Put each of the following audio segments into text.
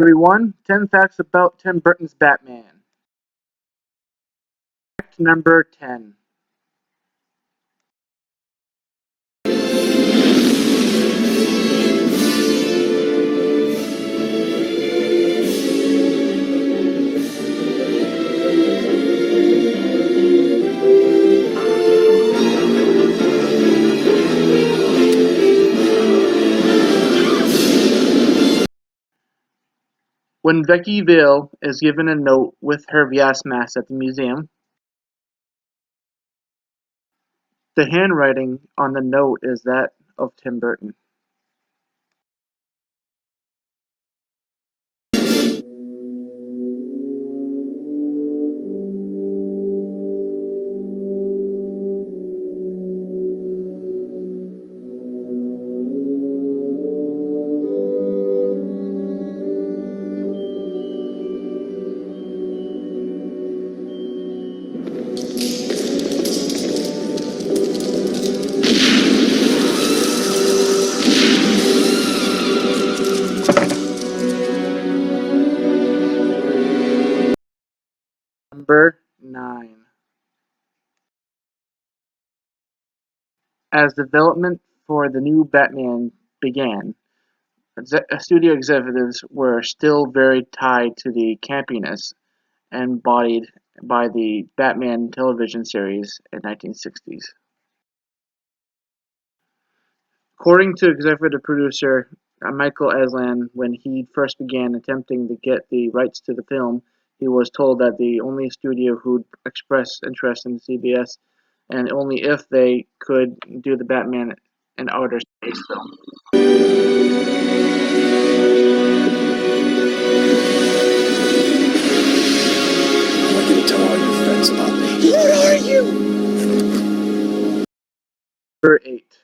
Everyone, 10 facts about Tim Burton's Batman. Fact number 10. When Becky Vale is given a note with her gas mask at the museum, the handwriting on the note is that of Tim Burton. Number 9. As development for the new Batman began, studio executives were still very tied to the campiness embodied by the Batman television series in 1960s. According to executive producer Michael Aslan, when he first began attempting to get the rights to the film, he was told that the only studio who'd express interest in CBS, and only if they could do the Batman and outer space film. I want you to tell all your friends about me. Where are you? Number 8.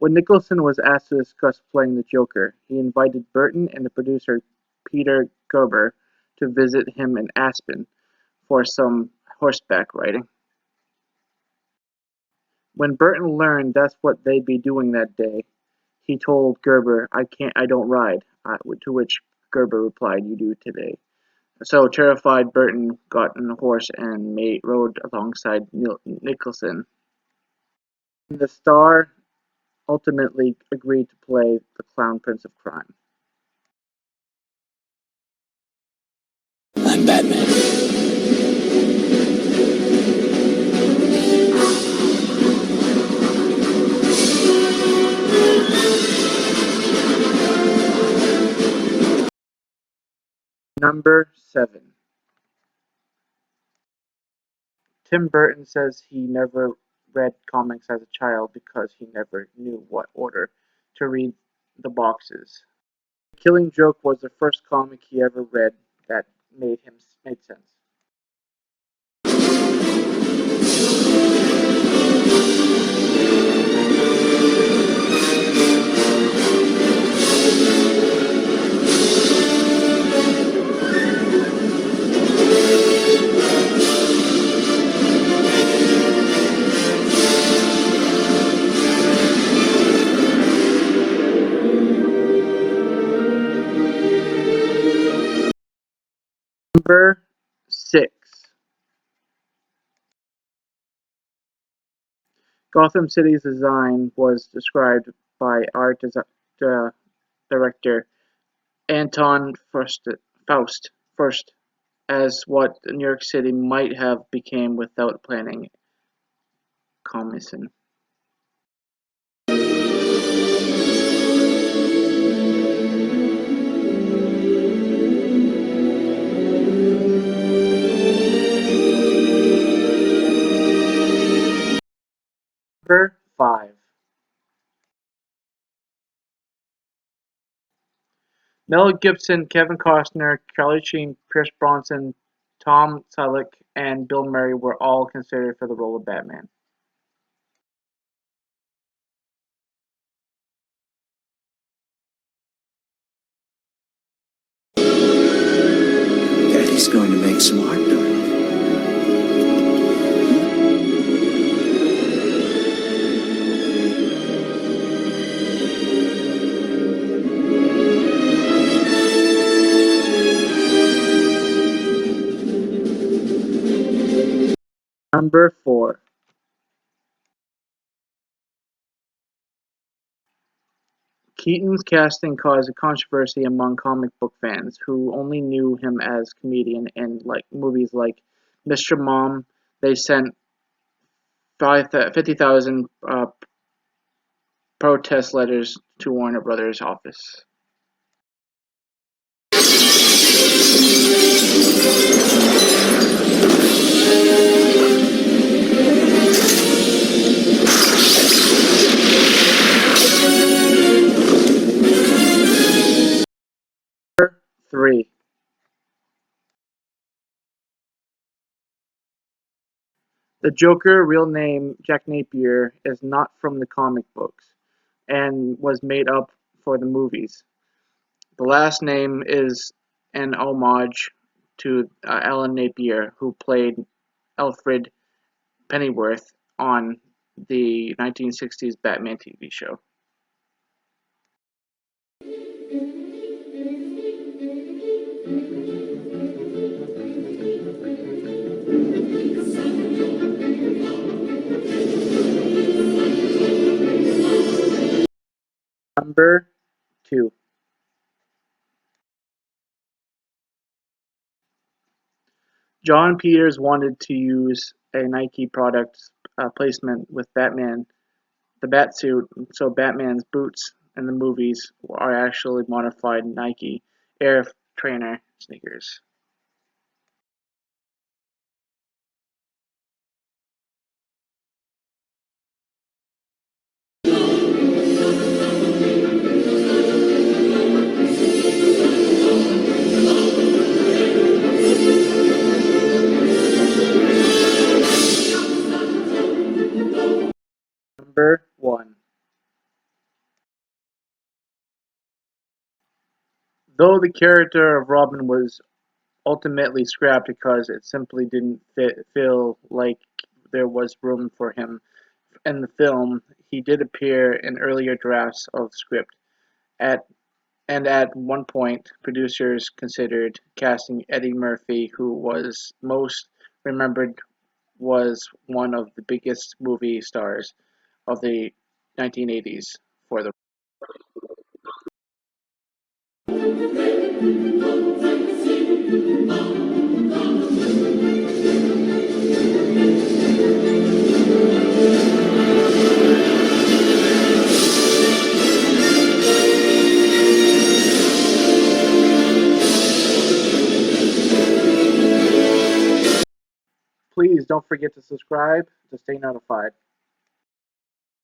When Nicholson was asked to discuss playing the Joker, he invited Burton and the producer Peter Gerber to visit him in Aspen for some horseback riding. When Burton learned that's what they'd be doing that day, he told Gerber, I don't ride," to which Gerber replied, "You do today." So terrified, Burton got on a horse and rode alongside Nicholson. The star ultimately agreed to play the Clown Prince of Crime. I'm Batman. Number 7. Tim Burton says he never read comics as a child because he never knew what order to read the boxes. Killing Joke was the first comic he ever read that made sense. Number 6. Gotham City's design was described by art director Anton Faust first as what New York City might have become without planning commission. Number 5. Mel Gibson, Kevin Costner, Charlie Sheen, Pierce Brosnan, Tom Selleck, and Bill Murray were all considered for the role of Batman. Daddy's going to make some art, darling. Number 4. Keaton's casting caused a controversy among comic book fans, who only knew him as comedian in movies like Mr. Mom. They sent 50,000 protest letters to Warner Brothers' office. Number 3. The Joker, real name Jack Napier, is not from the comic books and was made up for the movies. The last name is an homage to Alan Napier, who played Alfred Pennyworth on the 1960s Batman TV show. Number 2. John Peters wanted to use a Nike product placement with Batman, the Batsuit, so Batman's boots in the movies are actually modified Nike Air Trainer sneakers. Number 1. Though the character of Robin was ultimately scrapped because it simply didn't feel like there was room for him in the film, he did appear in earlier drafts of the script. At at one point, producers considered casting Eddie Murphy, who was most remembered was one of the biggest movie stars of the 1980s for the. Please don't forget to subscribe to stay notified.